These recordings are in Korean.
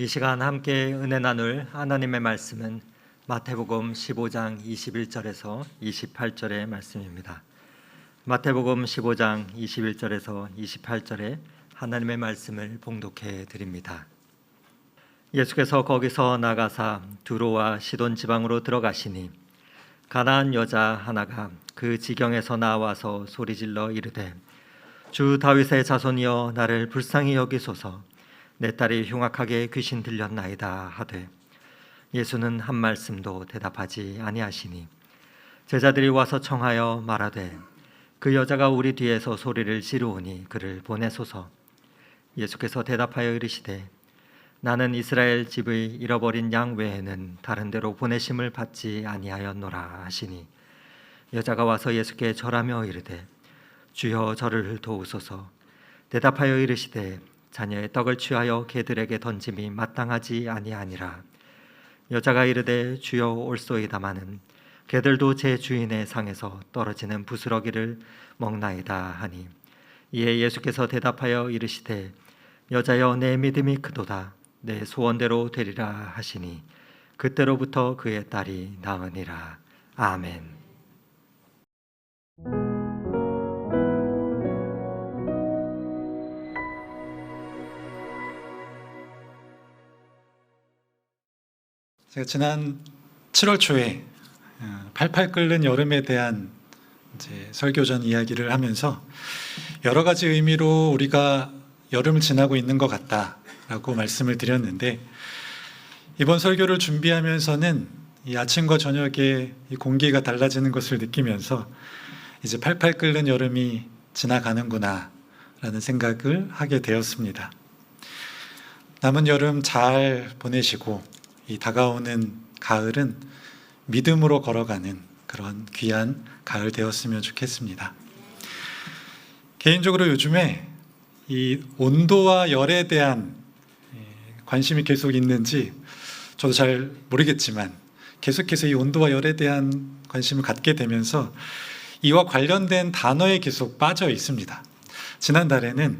이 시간 함께 은혜 나눌 하나님의 말씀은 마태복음 15장 21절에서 28절의 말씀입니다. 마태복음 15장 21절에서 28절에 하나님의 말씀을 봉독해 드립니다. 예수께서 거기서 나가사 두로와 시돈 지방으로 들어가시니 가나안 여자 하나가 그 지경에서 나와서 소리질러 이르되 주 다윗의 자손이여 나를 불쌍히 여기소서 내 딸이 흉악하게 귀신 들렸나이다 하되 예수는 한 말씀도 대답하지 아니하시니 제자들이 와서 청하여 말하되 그 여자가 우리 뒤에서 소리를 지르오니 그를 보내소서. 예수께서 대답하여 이르시되 나는 이스라엘 집의 잃어버린 양 외에는 다른 데로 보내심을 받지 아니하였노라 하시니 여자가 와서 예수께 절하며 이르되 주여 저를 도우소서. 대답하여 이르시되 자녀의 떡을 취하여 개들에게 던짐이 마땅하지 아니하니라. 여자가 이르되 주여 올소이다마는 개들도 제 주인의 상에서 떨어지는 부스러기를 먹나이다 하니 이에 예수께서 대답하여 이르시되 여자여 내 믿음이 크도다 내 소원대로 되리라 하시니 그때로부터 그의 딸이 나으니라. 아멘. 제가 지난 7월 초에 88 끓는 여름에 대한 설교전 이야기를 하면서 여러 가지 의미로 우리가 여름을 지나고 있는 것 같다라고 말씀을 드렸는데, 이번 설교를 준비하면서는 이 아침과 저녁에 이 공기가 달라지는 것을 느끼면서 이제 88 끓는 여름이 지나가는구나 라는 생각을 하게 되었습니다. 남은 여름 잘 보내시고 이 다가오는 가을은 믿음으로 걸어가는 그런 귀한 가을 되었으면 좋겠습니다. 개인적으로 요즘에 이 온도와 열에 대한 관심이 계속 있는지 저도 잘 모르겠지만 계속해서 이 온도와 열에 대한 관심을 갖게 되면서 이와 관련된 단어에 계속 빠져 있습니다. 지난달에는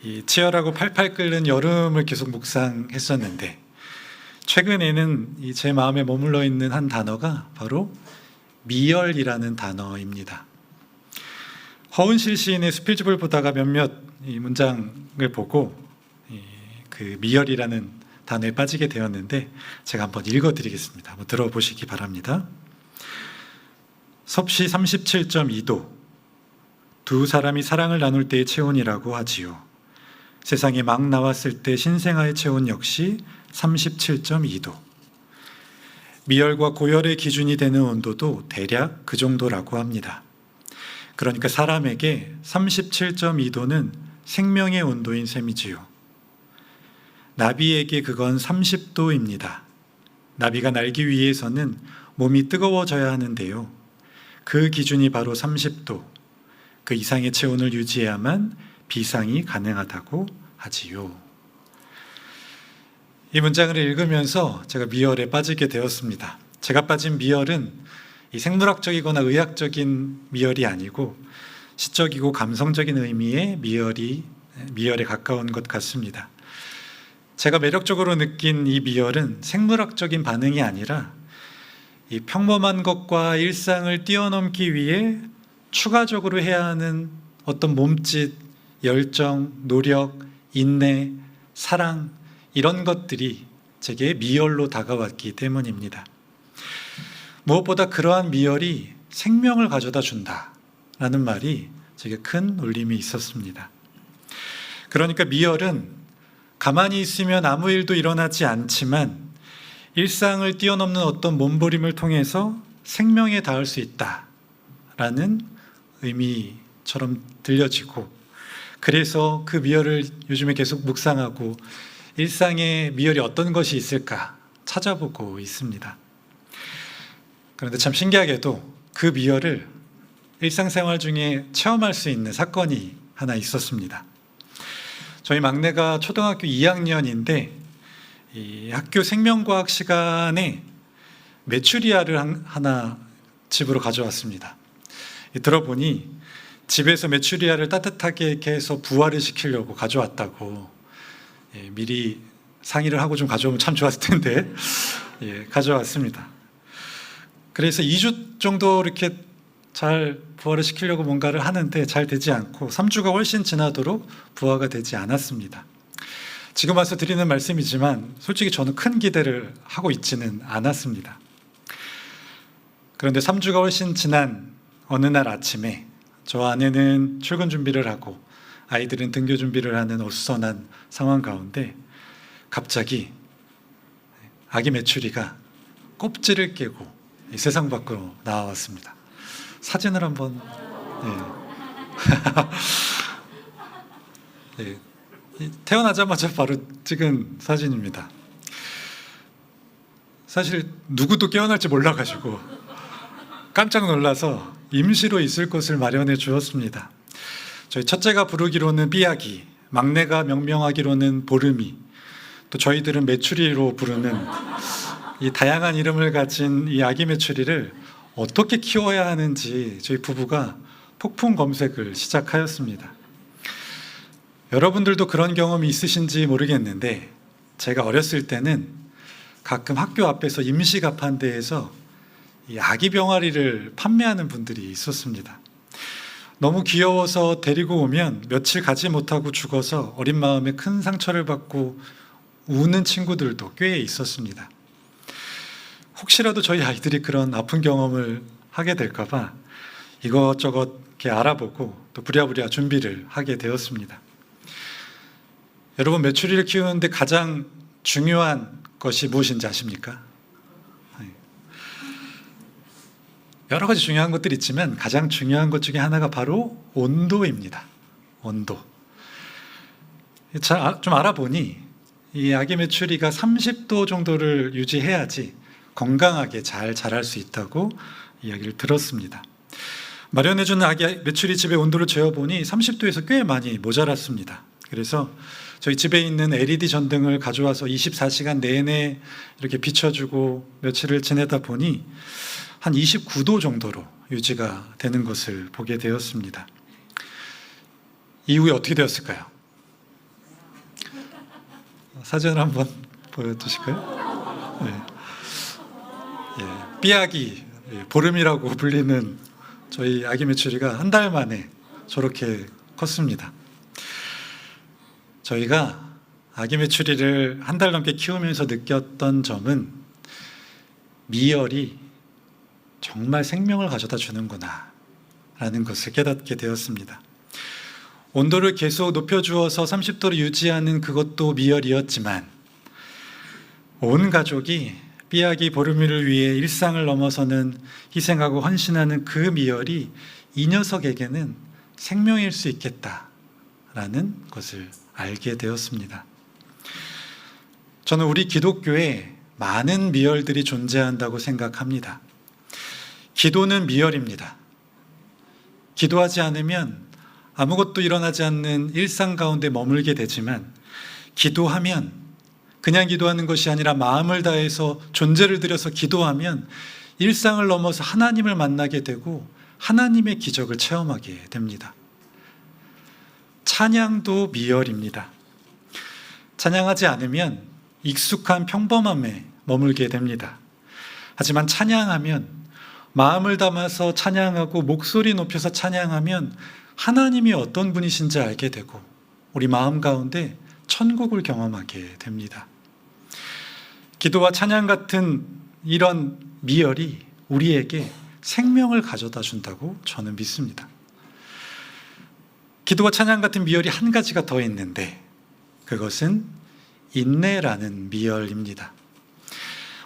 이 치열하고 팔팔 끓는 여름을 계속 묵상했었는데, 최근에는 제 마음에 머물러 있는 한 단어가 바로 미열이라는 단어입니다. 허은실 시인의 수필집을 보다가 몇몇 이 문장을 보고 그 미열이라는 단어에 빠지게 되었는데, 제가 한번 읽어드리겠습니다. 한번 들어보시기 바랍니다. 섭씨 37.2도 두 사람이 사랑을 나눌 때의 체온이라고 하지요. 세상에 막 나왔을 때 신생아의 체온 역시 37.2도. 미열과 고열의 기준이 되는 온도도 대략 그 정도라고 합니다. 그러니까 사람에게 37.2도는 생명의 온도인 셈이지요. 나비에게 그건 30도입니다. 나비가 날기 위해서는 몸이 뜨거워져야 하는데요. 그 기준이 바로 30도. 그 이상의 체온을 유지해야만 비상이 가능하다고 하지요. 이 문장을 읽으면서 제가 미열에 빠지게 되었습니다. 제가 빠진 미열은 이 생물학적이거나 의학적인 미열이 아니고 시적이고 감성적인 의미의 미열에 가까운 것 같습니다. 제가 매력적으로 느낀 이 미열은 생물학적인 반응이 아니라 이 평범한 것과 일상을 뛰어넘기 위해 추가적으로 해야 하는 어떤 몸짓, 열정, 노력, 인내, 사랑, 이런 것들이 제게 미열로 다가왔기 때문입니다. 무엇보다 그러한 미열이 생명을 가져다 준다라는 말이 제게 큰 울림이 있었습니다. 그러니까 미열은 가만히 있으면 아무 일도 일어나지 않지만 일상을 뛰어넘는 어떤 몸부림을 통해서 생명에 닿을 수 있다라는 의미처럼 들려지고, 그래서 그 미열을 요즘에 계속 묵상하고 일상에 미열이 어떤 것이 있을까 찾아보고 있습니다. 그런데 참 신기하게도 그 미열을 일상생활 중에 체험할 수 있는 사건이 하나 있었습니다. 저희 막내가 초등학교 2학년인데 이 학교 생명과학 시간에 메추리알을 하나 집으로 가져왔습니다. 들어보니 집에서 메추리알을 따뜻하게 이렇게 해서 부화를 시키려고 가져왔다고 미리 상의를 하고 좀 가져오면 참 좋았을 텐데 가져왔습니다. 그래서 2주 정도 이렇게 잘 부화를 시키려고 뭔가를 하는데 잘 되지 않고 3주가 훨씬 지나도록 부화가 되지 않았습니다. 지금 와서 드리는 말씀이지만 솔직히 저는 큰 기대를 하고 있지는 않았습니다. 그런데 3주가 훨씬 지난 어느 날 아침에 저 아내는 출근 준비를 하고 아이들은 등교 준비를 하는 어수선한 상황 가운데 갑자기 아기 메추리가 껍질을 깨고 이 세상 밖으로 나왔습니다. 사진을 한번 태어나자마자 바로 찍은 사진입니다. 사실 누구도 깨어날지 몰라가지고 깜짝 놀라서 임시로 있을 곳을 마련해 주었습니다. 저희 첫째가 부르기로는 삐아기, 막내가 명명하기로는 보름이, 또 저희들은 메추리로 부르는 이 다양한 이름을 가진 이 아기 메추리를 어떻게 키워야 하는지 저희 부부가 폭풍 검색을 시작하였습니다. 여러분들도 그런 경험이 있으신지 모르겠는데 제가 어렸을 때는 가끔 학교 앞에서 임시가판대에서 이 아기 병아리를 판매하는 분들이 있었습니다. 너무 귀여워서 데리고 오면 며칠 가지 못하고 죽어서 어린 마음에 큰 상처를 받고 우는 친구들도 꽤 있었습니다. 혹시라도 저희 아이들이 그런 아픈 경험을 하게 될까 봐 이것저것 이렇게 알아보고 또 부랴부랴 준비를 하게 되었습니다. 여러분, 메추리를 키우는데 가장 중요한 것이 무엇인지 아십니까? 여러 가지 중요한 것들이 있지만 가장 중요한 것 중에 하나가 바로 온도입니다. 온도. 좀 알아보니 이 아기 메추리가 30도 정도를 유지해야지 건강하게 잘 자랄 수 있다고 이야기를 들었습니다. 마련해주는 아기 메추리 집의 온도를 재어보니 30도에서 꽤 많이 모자랐습니다. 그래서 저희 집에 있는 LED 전등을 가져와서 24시간 내내 이렇게 비춰주고 며칠을 지내다 보니 한 29도 정도로 유지가 되는 것을 보게 되었습니다. 이후에 어떻게 되었을까요? 사진을 한번 보여주실까요? 삐아기, 보름이라고 불리는 저희 아기 메추리가 한 달 만에 저렇게 컸습니다. 저희가 아기 메추리를 한 달 넘게 키우면서 느꼈던 점은 미열이 정말 생명을 가져다 주는구나 라는 것을 깨닫게 되었습니다. 온도를 계속 높여주어서 30도를 유지하는 그것도 미열이었지만 온 가족이 삐아기 보름이를 위해 일상을 넘어서는 희생하고 헌신하는 그 미열이 이 녀석에게는 생명일 수 있겠다라는 것을 알게 되었습니다. 저는 우리 기독교에 많은 미열들이 존재한다고 생각합니다. 기도는 미열입니다. 기도하지 않으면 아무것도 일어나지 않는 일상 가운데 머물게 되지만 기도하면 그냥 기도하는 것이 아니라 마음을 다해서 존재를 들여서 기도하면 일상을 넘어서 하나님을 만나게 되고 하나님의 기적을 체험하게 됩니다. 찬양도 미열입니다. 찬양하지 않으면 익숙한 평범함에 머물게 됩니다. 하지만 찬양하면 마음을 담아서 찬양하고 목소리 높여서 찬양하면 하나님이 어떤 분이신지 알게 되고 우리 마음 가운데 천국을 경험하게 됩니다. 기도와 찬양 같은 이런 미열이 우리에게 생명을 가져다 준다고 저는 믿습니다. 기도와 찬양 같은 미열이 한 가지가 더 있는데 그것은 인내라는 미열입니다.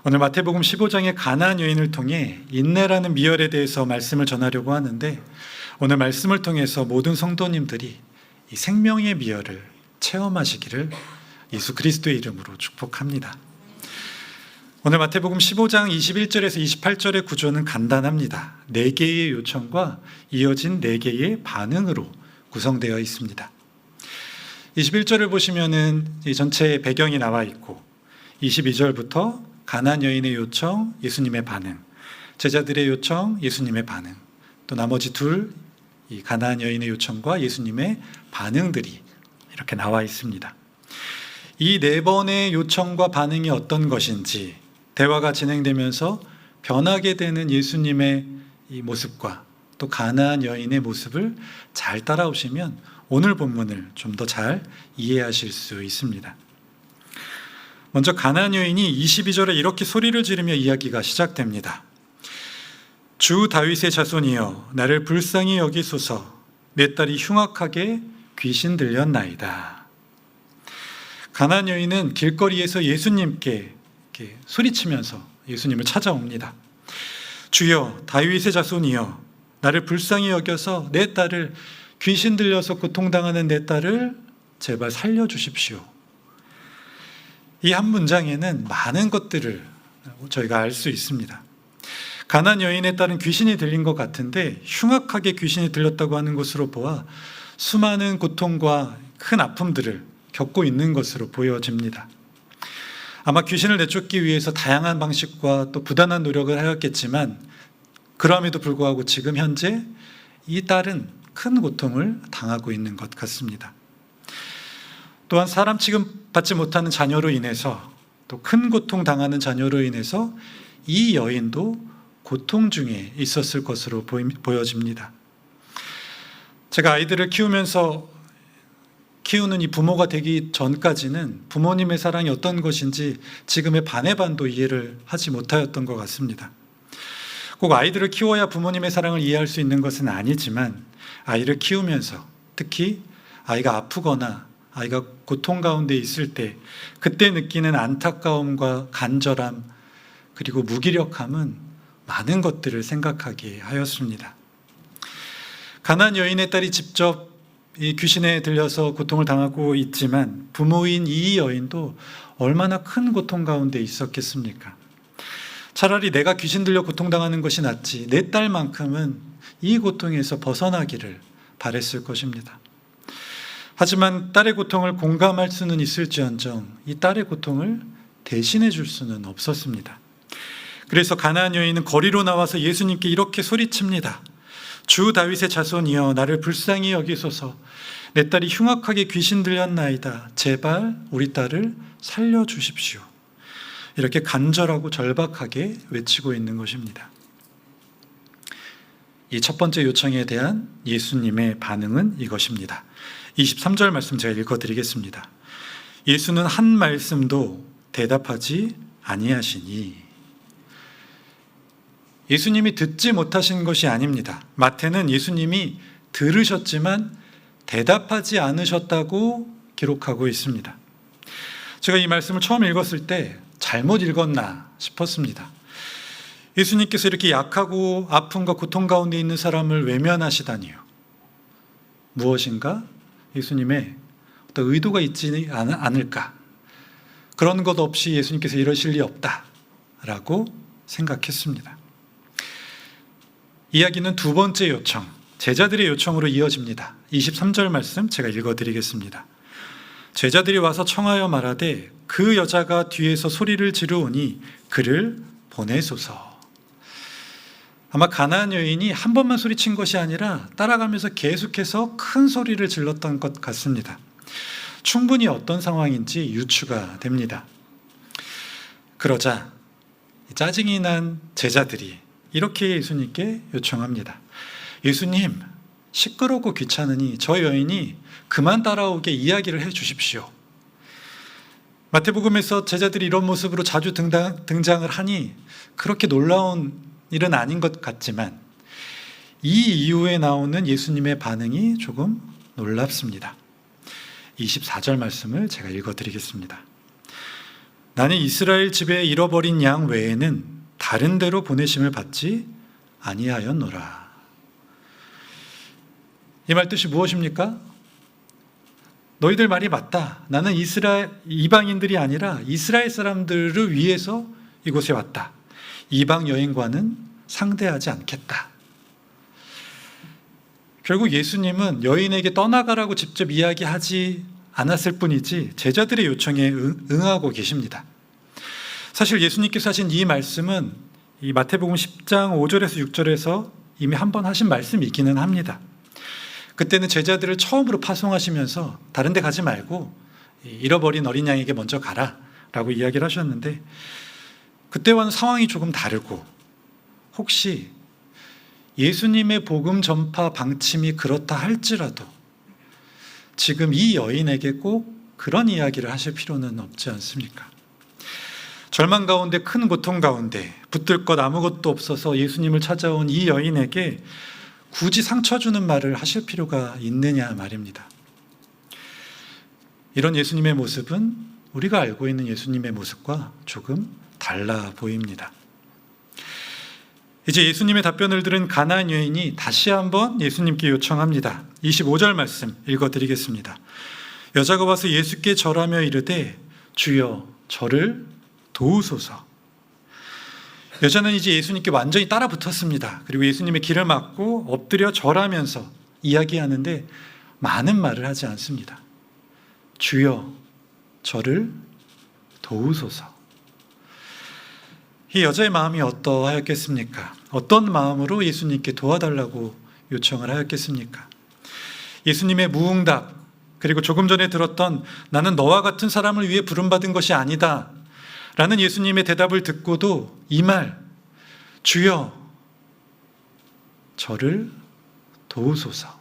오늘 마태복음 15장의 가나안 여인을 통해 인내라는 미열에 대해서 말씀을 전하려고 하는데 오늘 말씀을 통해서 모든 성도님들이 이 생명의 미열을 체험하시기를 예수 그리스도의 이름으로 축복합니다. 오늘 마태복음 15장 21절에서 28절의 구조는 간단합니다. 4개의 요청과 이어진 4개의 반응으로 구성되어 있습니다. 21절을 보시면은 이 전체의 배경이 나와 있고 22절부터 가나안 여인의 요청, 예수님의 반응, 제자들의 요청, 예수님의 반응, 또 나머지 이 가나안 여인의 요청과 예수님의 반응들이 이렇게 나와 있습니다. 이 네 번의 요청과 반응이 어떤 것인지 대화가 진행되면서 변하게 되는 예수님의 이 모습과 또 가나안 여인의 모습을 잘 따라오시면 오늘 본문을 좀 더 잘 이해하실 수 있습니다. 먼저 가나안 여인이 22절에 이렇게 소리를 지르며 이야기가 시작됩니다. 주 다윗의 자손이여 나를 불쌍히 여기소서 내 딸이 흉악하게 귀신 들렸나이다. 가나안 여인은 길거리에서 예수님께 이렇게 소리치면서 예수님을 찾아옵니다. 주여 다윗의 자손이여 나를 불쌍히 여겨서 내 딸을 귀신 들려서 고통당하는 내 딸을 제발 살려주십시오. 이 한 문장에는 많은 것들을 저희가 알 수 있습니다. 가나안 여인의 딸은 귀신이 들린 것 같은데 흉악하게 귀신이 들렸다고 하는 것으로 보아 수많은 고통과 큰 아픔들을 겪고 있는 것으로 보여집니다. 아마 귀신을 내쫓기 위해서 다양한 방식과 또 부단한 노력을 하였겠지만 그럼에도 불구하고 지금 현재 이 딸은 큰 고통을 당하고 있는 것 같습니다. 또한 사람 취급받지 못하는 자녀로 인해서 또 큰 고통 당하는 자녀로 인해서 이 여인도 고통 중에 있었을 것으로 보여집니다. 제가 아이들을 키우는 이 부모가 되기 전까지는 부모님의 사랑이 어떤 것인지 지금의 반의 반도 이해를 하지 못하였던 것 같습니다. 꼭 아이들을 키워야 부모님의 사랑을 이해할 수 있는 것은 아니지만 아이를 키우면서 특히 아이가 아프거나 아이가 고통 가운데 있을 때 그때 느끼는 안타까움과 간절함 그리고 무기력함은 많은 것들을 생각하게 하였습니다. 가나안 여인의 딸이 직접 이 귀신에 들려서 고통을 당하고 있지만 부모인 이 여인도 얼마나 큰 고통 가운데 있었겠습니까? 차라리 내가 귀신 들려 고통당하는 것이 낫지 내 딸만큼은 이 고통에서 벗어나기를 바랬을 것입니다. 하지만 딸의 고통을 공감할 수는 있을지언정 이 딸의 고통을 대신해 줄 수는 없었습니다. 그래서 가나안 여인은 거리로 나와서 예수님께 이렇게 소리칩니다. 주 다윗의 자손이여 나를 불쌍히 여기소서 내 딸이 흉악하게 귀신 들렸나이다. 제발 우리 딸을 살려주십시오. 이렇게 간절하고 절박하게 외치고 있는 것입니다. 이 첫 번째 요청에 대한 예수님의 반응은 이것입니다. 23절 말씀 제가 읽어드리겠습니다. 예수는 한 말씀도 대답하지 아니하시니. 예수님이 듣지 못하신 것이 아닙니다. 마태는 예수님이 들으셨지만 대답하지 않으셨다고 기록하고 있습니다. 제가 이 말씀을 처음 읽었을 때 잘못 읽었나 싶었습니다. 예수님께서 이렇게 약하고 아픔과 고통 가운데 있는 사람을 외면하시다니요. 무엇인가 예수님의 어떤 의도가 있지 않을까? 그런 것 없이 예수님께서 이러실 리 없다라고 생각했습니다. 이야기는 두 번째 요청, 제자들의 요청으로 이어집니다. 23절 말씀 제가 읽어드리겠습니다. 제자들이 와서 청하여 말하되 그 여자가 뒤에서 소리를 지르오니 그를 보내소서. 아마 가나안 여인이 한 번만 소리친 것이 아니라 따라가면서 계속해서 큰 소리를 질렀던 것 같습니다. 충분히 어떤 상황인지 유추가 됩니다. 그러자 짜증이 난 제자들이 이렇게 예수님께 요청합니다. 예수님, 시끄럽고 귀찮으니 저 여인이 그만 따라오게 이야기를 해 주십시오. 마태복음에서 제자들이 이런 모습으로 자주 등장을 하니 그렇게 놀라운 일은 아닌 것 같지만 이 이후에 나오는 예수님의 반응이 조금 놀랍습니다. 24절 말씀을 제가 읽어드리겠습니다. 나는 이스라엘 집에 잃어버린 양 외에는 다른 데로 보내심을 받지 아니하였노라. 이 말 뜻이 무엇입니까? 너희들 말이 맞다. 나는 이방인들이 아니라 이스라엘 사람들을 위해서 이곳에 왔다. 이방 여인과는 상대하지 않겠다. 결국 예수님은 여인에게 떠나가라고 직접 이야기하지 않았을 뿐이지 제자들의 요청에 응하고 계십니다. 사실 예수님께서 하신 이 말씀은 이 마태복음 10장 5절에서 6절에서 이미 한 번 하신 말씀이기는 합니다. 그때는 제자들을 처음으로 파송하시면서 다른 데 가지 말고 잃어버린 어린 양에게 먼저 가라라고 이야기를 하셨는데, 그때와는 상황이 조금 다르고, 혹시 예수님의 복음 전파 방침이 그렇다 할지라도 지금 이 여인에게 꼭 그런 이야기를 하실 필요는 없지 않습니까? 절망 가운데, 큰 고통 가운데 붙들 것 아무것도 없어서 예수님을 찾아온 이 여인에게 굳이 상처 주는 말을 하실 필요가 있느냐 말입니다. 이런 예수님의 모습은 우리가 알고 있는 예수님의 모습과 조금 달라 보입니다. 이제 예수님의 답변을 들은 가나안 여인이 다시 한번 예수님께 요청합니다. 25절 말씀 읽어드리겠습니다. 여자가 와서 예수께 절하며 이르되 주여 저를 도우소서. 여자는 이제 예수님께 완전히 따라 붙었습니다. 그리고 예수님의 길을 막고 엎드려 절하면서 이야기하는데 많은 말을 하지 않습니다. 주여 저를 도우소서. 이 여자의 마음이 어떠하였겠습니까? 어떤 마음으로 예수님께 도와달라고 요청을 하였겠습니까? 예수님의 무응답, 그리고 조금 전에 들었던 나는 너와 같은 사람을 위해 부름받은 것이 아니다 라는 예수님의 대답을 듣고도 이 말, 주여 저를 도우소서,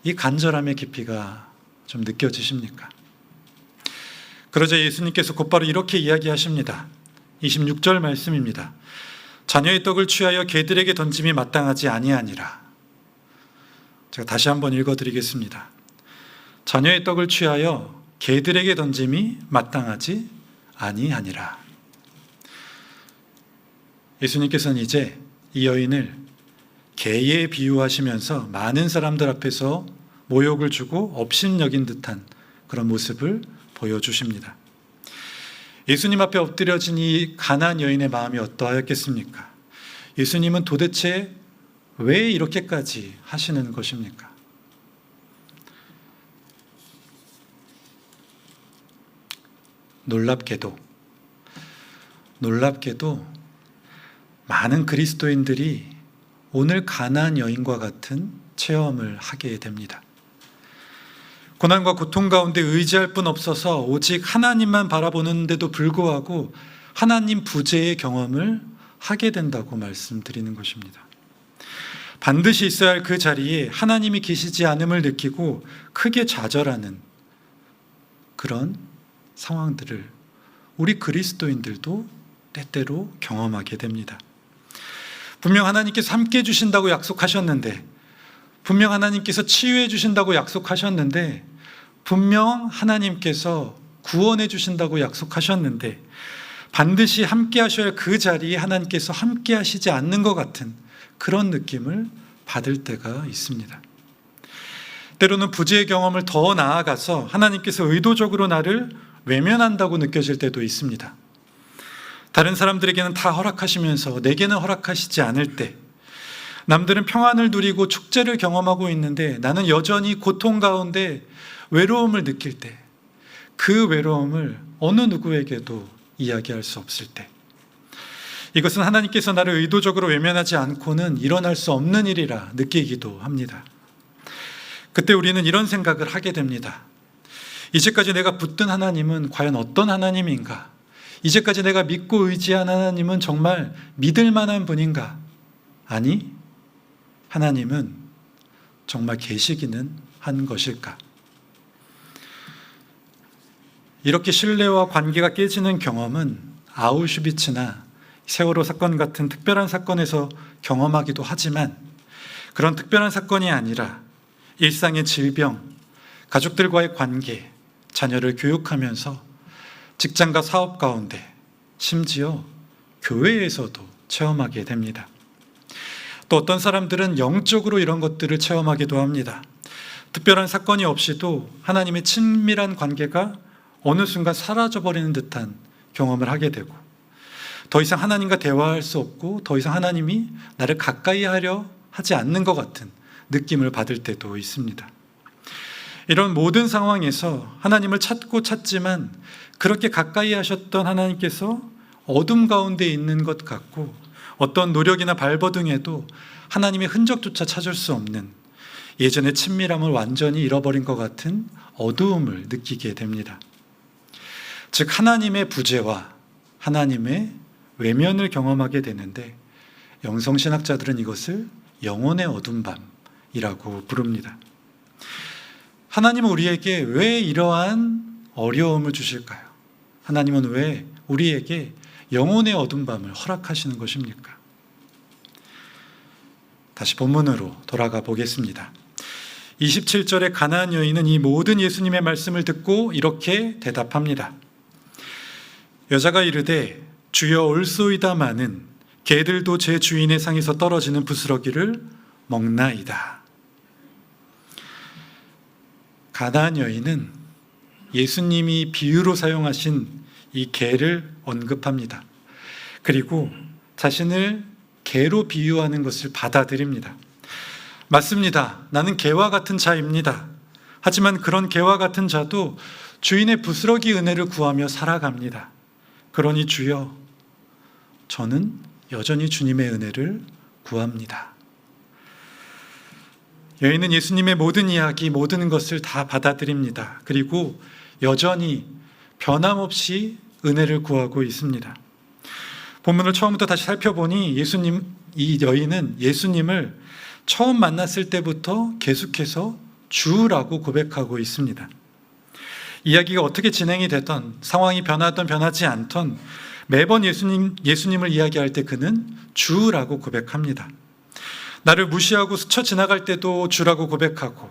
이 간절함의 깊이가 좀 느껴지십니까? 그러자 예수님께서 곧바로 이렇게 이야기하십니다. 26절 말씀입니다. 자녀의 떡을 취하여 개들에게 던짐이 마땅하지 아니하니라. 제가 다시 한번 읽어드리겠습니다. 자녀의 떡을 취하여 개들에게 던짐이 마땅하지 아니하니라. 예수님께서는 이제 이 여인을 개에 비유하시면서 많은 사람들 앞에서 모욕을 주고 업신여긴 듯한 그런 모습을 보여주십니다. 예수님 앞에 엎드려진 이 가나안 여인의 마음이 어떠하였겠습니까? 예수님은 도대체 왜 이렇게까지 하시는 것입니까? 놀랍게도 많은 그리스도인들이 오늘 가나안 여인과 같은 체험을 하게 됩니다. 고난과 고통 가운데 의지할 뿐 없어서 오직 하나님만 바라보는데도 불구하고 하나님 부재의 경험을 하게 된다고 말씀드리는 것입니다. 반드시 있어야 할 그 자리에 하나님이 계시지 않음을 느끼고 크게 좌절하는 그런 상황들을 우리 그리스도인들도 때때로 경험하게 됩니다. 분명 하나님께서 함께 해주신다고 약속하셨는데, 분명 하나님께서 치유해 주신다고 약속하셨는데, 분명 하나님께서 구원해 주신다고 약속하셨는데, 반드시 함께 하셔야 할 그 자리에 하나님께서 함께 하시지 않는 것 같은 그런 느낌을 받을 때가 있습니다. 때로는 부재의 경험을 더 나아가서 하나님께서 의도적으로 나를 외면한다고 느껴질 때도 있습니다. 다른 사람들에게는 다 허락하시면서 내게는 허락하시지 않을 때, 남들은 평안을 누리고 축제를 경험하고 있는데 나는 여전히 고통 가운데 외로움을 느낄 때, 그 외로움을 어느 누구에게도 이야기할 수 없을 때, 이것은 하나님께서 나를 의도적으로 외면하지 않고는 일어날 수 없는 일이라 느끼기도 합니다. 그때 우리는 이런 생각을 하게 됩니다. 이제까지 내가 붙든 하나님은 과연 어떤 하나님인가? 이제까지 내가 믿고 의지한 하나님은 정말 믿을 만한 분인가? 아니, 하나님은 정말 계시기는 한 것일까? 이렇게 신뢰와 관계가 깨지는 경험은 아우슈비츠나 세월호 사건 같은 특별한 사건에서 경험하기도 하지만, 그런 특별한 사건이 아니라 일상의 질병, 가족들과의 관계, 자녀를 교육하면서 직장과 사업 가운데, 심지어 교회에서도 체험하게 됩니다. 또 어떤 사람들은 영적으로 이런 것들을 체험하기도 합니다. 특별한 사건이 없이도 하나님의 친밀한 관계가 어느 순간 사라져버리는 듯한 경험을 하게 되고, 더 이상 하나님과 대화할 수 없고 더 이상 하나님이 나를 가까이 하려 하지 않는 것 같은 느낌을 받을 때도 있습니다. 이런 모든 상황에서 하나님을 찾고 찾지만 그렇게 가까이 하셨던 하나님께서 어둠 가운데 있는 것 같고, 어떤 노력이나 발버둥에도 하나님의 흔적조차 찾을 수 없는 예전의 친밀함을 완전히 잃어버린 것 같은 어두움을 느끼게 됩니다. 즉 하나님의 부재와 하나님의 외면을 경험하게 되는데 영성신학자들은 이것을 영혼의 어두운 밤이라고 부릅니다. 하나님은 우리에게 왜 이러한 어려움을 주실까요? 하나님은 왜 우리에게 영혼의 어두운 밤을 허락하시는 것입니까? 다시 본문으로 돌아가 보겠습니다. 27절에 가나안 여인은 이 모든 예수님의 말씀을 듣고 이렇게 대답합니다. 여자가 이르되 주여 올소이다마는 개들도 제 주인의 상에서 떨어지는 부스러기를 먹나이다. 가나안 여인은 예수님이 비유로 사용하신 이 개를 언급합니다. 그리고 자신을 개로 비유하는 것을 받아들입니다. 맞습니다. 나는 개와 같은 자입니다. 하지만 그런 개와 같은 자도 주인의 부스러기 은혜를 구하며 살아갑니다. 그러니 주여, 저는 여전히 주님의 은혜를 구합니다. 여인은 예수님의 모든 이야기, 모든 것을 다 받아들입니다. 그리고 여전히 변함없이 은혜를 구하고 있습니다. 본문을 처음부터 다시 살펴보니 이 여인은 예수님을 처음 만났을 때부터 계속해서 주라고 고백하고 있습니다. 이야기가 어떻게 진행이 되던, 상황이 변하던 변하지 않던 매번 예수님을 이야기할 때 그는 주라고 고백합니다. 나를 무시하고 스쳐 지나갈 때도 주라고 고백하고,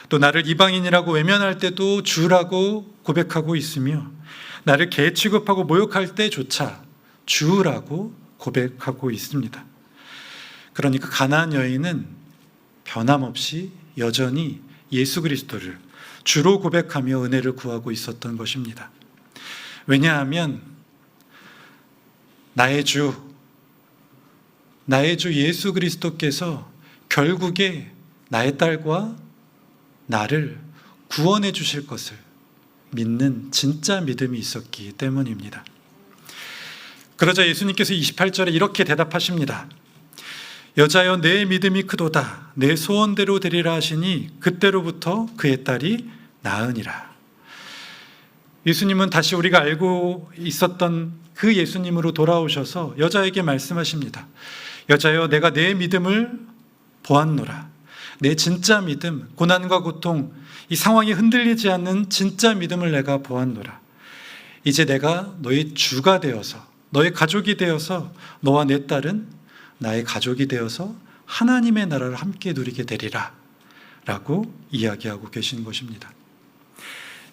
또 나를 이방인이라고 외면할 때도 주라고 고백하고 있으며, 나를 개 취급하고 모욕할 때조차 주라고 고백하고 있습니다. 그러니까 가나안 여인은 변함없이 여전히 예수 그리스도를 주로 고백하며 은혜를 구하고 있었던 것입니다. 왜냐하면 나의 주 예수 그리스도께서 결국에 나의 딸과 나를 구원해 주실 것을 믿는 진짜 믿음이 있었기 때문입니다. 그러자 예수님께서 28절에 이렇게 대답하십니다. 여자여 내 믿음이 크도다. 내 소원대로 되리라 하시니 그때로부터 그의 딸이 나으니라. 예수님은 다시 우리가 알고 있었던 그 예수님으로 돌아오셔서 여자에게 말씀하십니다. 여자여 내가 내 믿음을 보았노라. 내 진짜 믿음, 고난과 고통, 이 상황이 흔들리지 않는 진짜 믿음을 내가 보았노라. 이제 내가 너의 주가 되어서, 너의 가족이 되어서, 너와 내 딸은 나의 가족이 되어서 하나님의 나라를 함께 누리게 되리라 라고 이야기하고 계신 것입니다.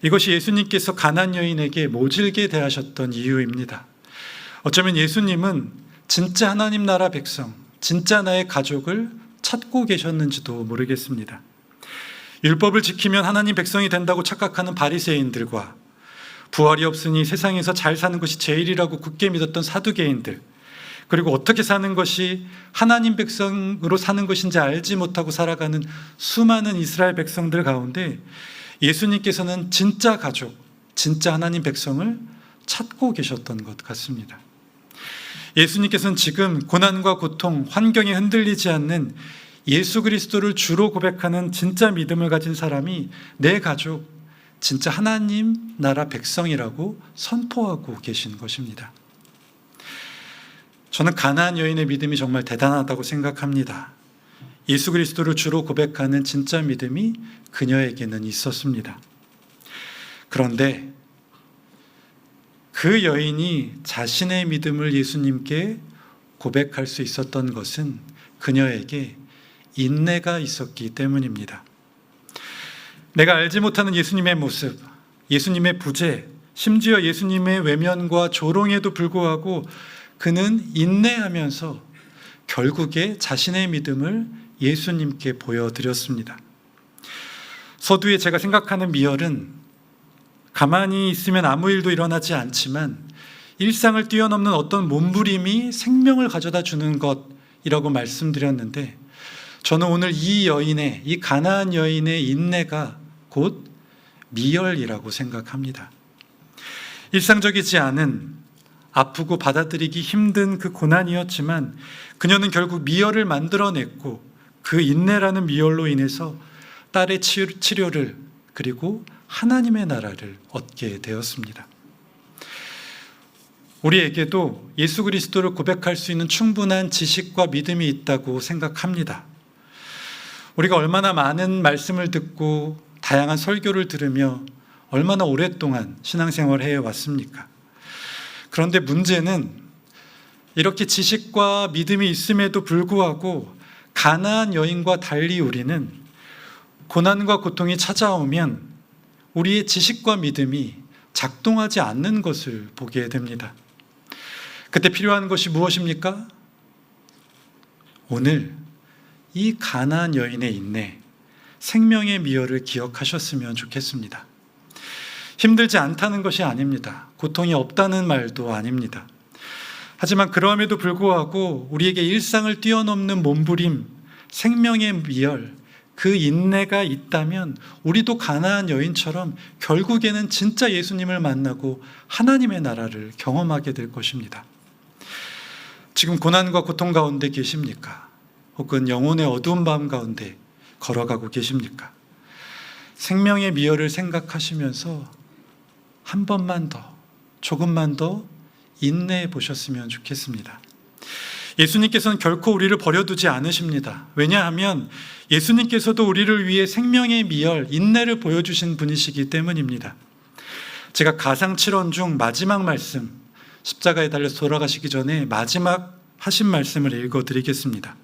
이것이 예수님께서 가나안 여인에게 모질게 대하셨던 이유입니다. 어쩌면 예수님은 진짜 하나님 나라 백성, 진짜 나의 가족을 찾고 계셨는지도 모르겠습니다. 율법을 지키면 하나님 백성이 된다고 착각하는 바리새인들과 부활이 없으니 세상에서 잘 사는 것이 제일이라고 굳게 믿었던 사두개인들, 그리고 어떻게 사는 것이 하나님 백성으로 사는 것인지 알지 못하고 살아가는 수많은 이스라엘 백성들 가운데 예수님께서는 진짜 가족, 진짜 하나님 백성을 찾고 계셨던 것 같습니다. 예수님께서는 지금 고난과 고통, 환경에 흔들리지 않는 예수 그리스도를 주로 고백하는 진짜 믿음을 가진 사람이 내 가족, 진짜 하나님 나라 백성이라고 선포하고 계신 것입니다. 저는 가나안 여인의 믿음이 정말 대단하다고 생각합니다. 예수 그리스도를 주로 고백하는 진짜 믿음이 그녀에게는 있었습니다. 그런데 그 여인이 자신의 믿음을 예수님께 고백할 수 있었던 것은 그녀에게 인내가 있었기 때문입니다. 내가 알지 못하는 예수님의 모습, 예수님의 부재, 심지어 예수님의 외면과 조롱에도 불구하고 그는 인내하면서 결국에 자신의 믿음을 예수님께 보여드렸습니다. 서두에 제가 생각하는 미열은 가만히 있으면 아무 일도 일어나지 않지만 일상을 뛰어넘는 어떤 몸부림이 생명을 가져다 주는 것이라고 말씀드렸는데, 저는 오늘 이 가나안 여인의 인내가 곧 미열이라고 생각합니다. 일상적이지 않은, 아프고 받아들이기 힘든 그 고난이었지만 그녀는 결국 미열을 만들어냈고 그 인내라는 미열로 인해서 딸의 치료를 그리고 하나님의 나라를 얻게 되었습니다. 우리에게도 예수 그리스도를 고백할 수 있는 충분한 지식과 믿음이 있다고 생각합니다. 우리가 얼마나 많은 말씀을 듣고 다양한 설교를 들으며 얼마나 오랫동안 신앙생활을 해왔습니까? 그런데 문제는 이렇게 지식과 믿음이 있음에도 불구하고 가나안 여인과 달리 우리는 고난과 고통이 찾아오면 우리의 지식과 믿음이 작동하지 않는 것을 보게 됩니다. 그때 필요한 것이 무엇입니까? 오늘 이 가나안 여인의 인내, 생명의 미열을 기억하셨으면 좋겠습니다. 힘들지 않다는 것이 아닙니다. 고통이 없다는 말도 아닙니다. 하지만 그럼에도 불구하고 우리에게 일상을 뛰어넘는 몸부림, 생명의 미열, 그 인내가 있다면 우리도 가나안 여인처럼 결국에는 진짜 예수님을 만나고 하나님의 나라를 경험하게 될 것입니다. 지금 고난과 고통 가운데 계십니까? 혹은 영혼의 어두운 밤 가운데 걸어가고 계십니까? 생명의 미열을 생각하시면서 한 번만 더, 조금만 더 인내해 보셨으면 좋겠습니다. 예수님께서는 결코 우리를 버려두지 않으십니다. 왜냐하면 예수님께서도 우리를 위해 생명의 미열, 인내를 보여주신 분이시기 때문입니다. 제가 가상칠언 중 마지막 말씀, 십자가에 달려서 돌아가시기 전에 마지막 하신 말씀을 읽어드리겠습니다.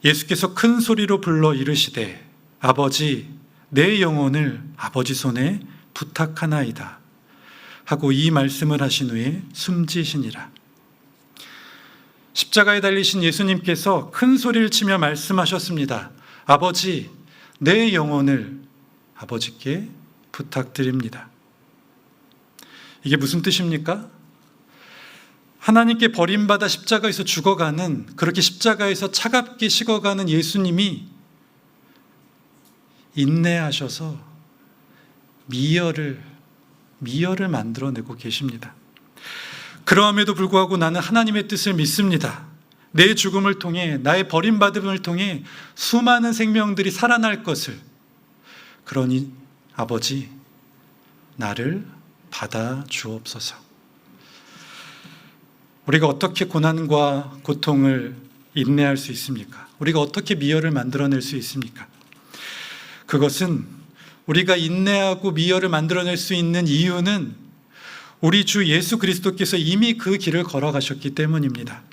예수께서 큰 소리로 불러 이르시되 아버지, 내 영혼을 아버지 손에 부탁하나이다 하고 이 말씀을 하신 후에 숨지시니라. 십자가에 달리신 예수님께서 큰 소리를 치며 말씀하셨습니다. 아버지, 내 영혼을 아버지께 부탁드립니다. 이게 무슨 뜻입니까? 하나님께 버림받아 십자가에서 죽어가는, 그렇게 십자가에서 차갑게 식어가는 예수님이 인내하셔서 미열을 만들어내고 계십니다. 그러함에도 불구하고 나는 하나님의 뜻을 믿습니다. 내 죽음을 통해, 나의 버림받음을 통해 수많은 생명들이 살아날 것을. 그러니 아버지, 나를 받아 주옵소서. 우리가 어떻게 고난과 고통을 인내할 수 있습니까? 우리가 어떻게 미열을 만들어낼 수 있습니까? 그것은 우리가 인내하고 미열을 만들어낼 수 있는 이유는 우리 주 예수 그리스도께서 이미 그 길을 걸어가셨기 때문입니다.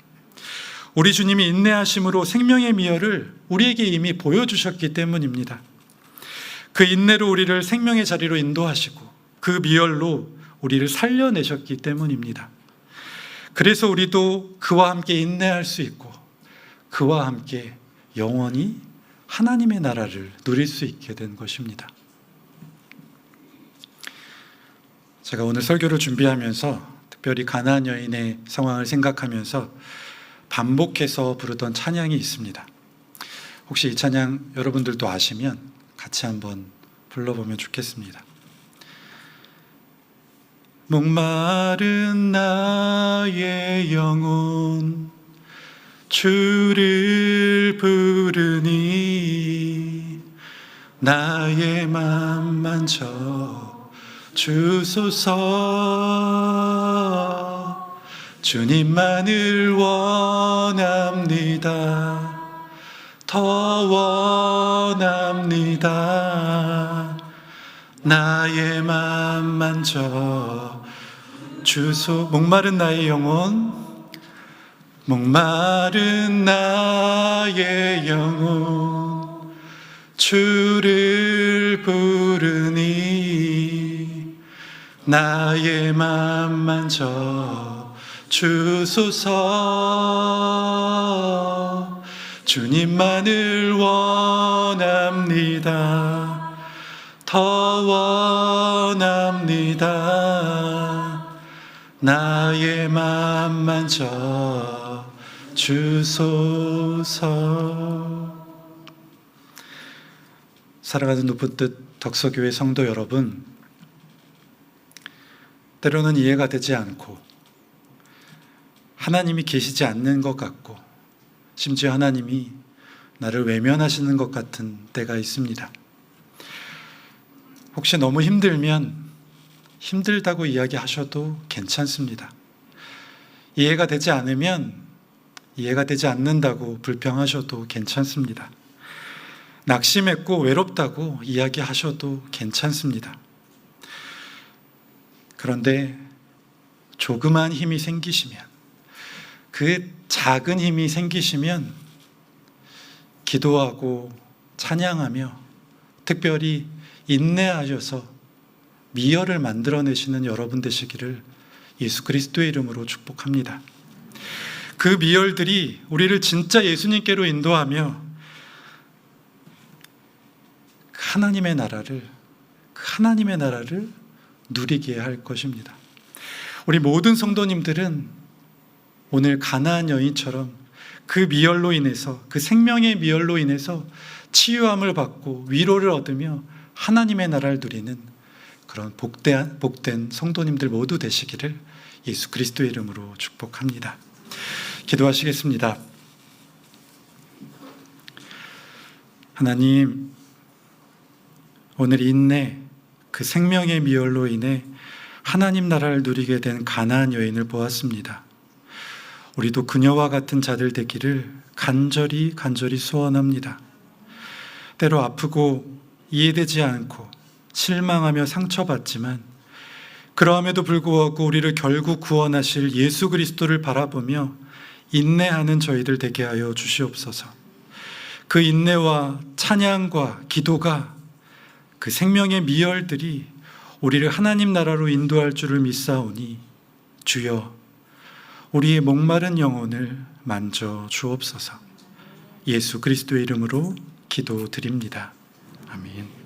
우리 주님이 인내하심으로 생명의 미열을 우리에게 이미 보여주셨기 때문입니다. 그 인내로 우리를 생명의 자리로 인도하시고 그 미열로 우리를 살려내셨기 때문입니다. 그래서 우리도 그와 함께 인내할 수 있고 그와 함께 영원히 하나님의 나라를 누릴 수 있게 된 것입니다. 제가 오늘 설교를 준비하면서 특별히 가나안 여인의 상황을 생각하면서 반복해서 부르던 찬양이 있습니다. 혹시 이 찬양 여러분들도 아시면 같이 한번 불러보면 좋겠습니다. 목마른 나의 영혼 주를 부르니 나의 맘 만져 주소서. 주님만을 원합니다. 더 원합니다. 나의 맘 만져 주소. 목마른 나의 영혼, 목마른 나의 영혼 주를 부르니 나의 맘 만져 주소서. 주님만을 원합니다. 더 원합니다. 나의 맘 만져 주소서. 사랑하는 높은뜻 덕서교회 성도 여러분, 때로는 이해가 되지 않고 하나님이 계시지 않는 것 같고 심지어 하나님이 나를 외면하시는 것 같은 때가 있습니다. 혹시 너무 힘들면 힘들다고 이야기하셔도 괜찮습니다. 이해가 되지 않으면 이해가 되지 않는다고 불평하셔도 괜찮습니다. 낙심했고 외롭다고 이야기하셔도 괜찮습니다. 그런데 조그만 힘이 생기시면, 그 작은 힘이 생기시면 기도하고 찬양하며 특별히 인내하셔서 미열을 만들어내시는 여러분 되시기를 예수 그리스도의 이름으로 축복합니다. 그 미열들이 우리를 진짜 예수님께로 인도하며 하나님의 나라를 누리게 할 것입니다. 우리 모든 성도님들은 오늘 가나안 여인처럼 그 미열로 인해서, 그 생명의 미열로 인해서 치유함을 받고 위로를 얻으며 하나님의 나라를 누리는 그런 복된 성도님들 모두 되시기를 예수 그리스도의 이름으로 축복합니다. 기도하시겠습니다. 하나님, 오늘 인내, 그 생명의 미열로 인해 하나님 나라를 누리게 된 가나안 여인을 보았습니다. 우리도 그녀와 같은 자들 되기를 간절히 소원합니다. 때로 아프고 이해되지 않고 실망하며 상처받지만 그러함에도 불구하고 우리를 결국 구원하실 예수 그리스도를 바라보며 인내하는 저희들 되게 하여 주시옵소서. 그 인내와 찬양과 기도가, 그 생명의 미열들이 우리를 하나님 나라로 인도할 줄을 믿사오니 주여, 우리의 목마른 영혼을 만져 주옵소서. 예수 그리스도의 이름으로 기도드립니다. 아멘.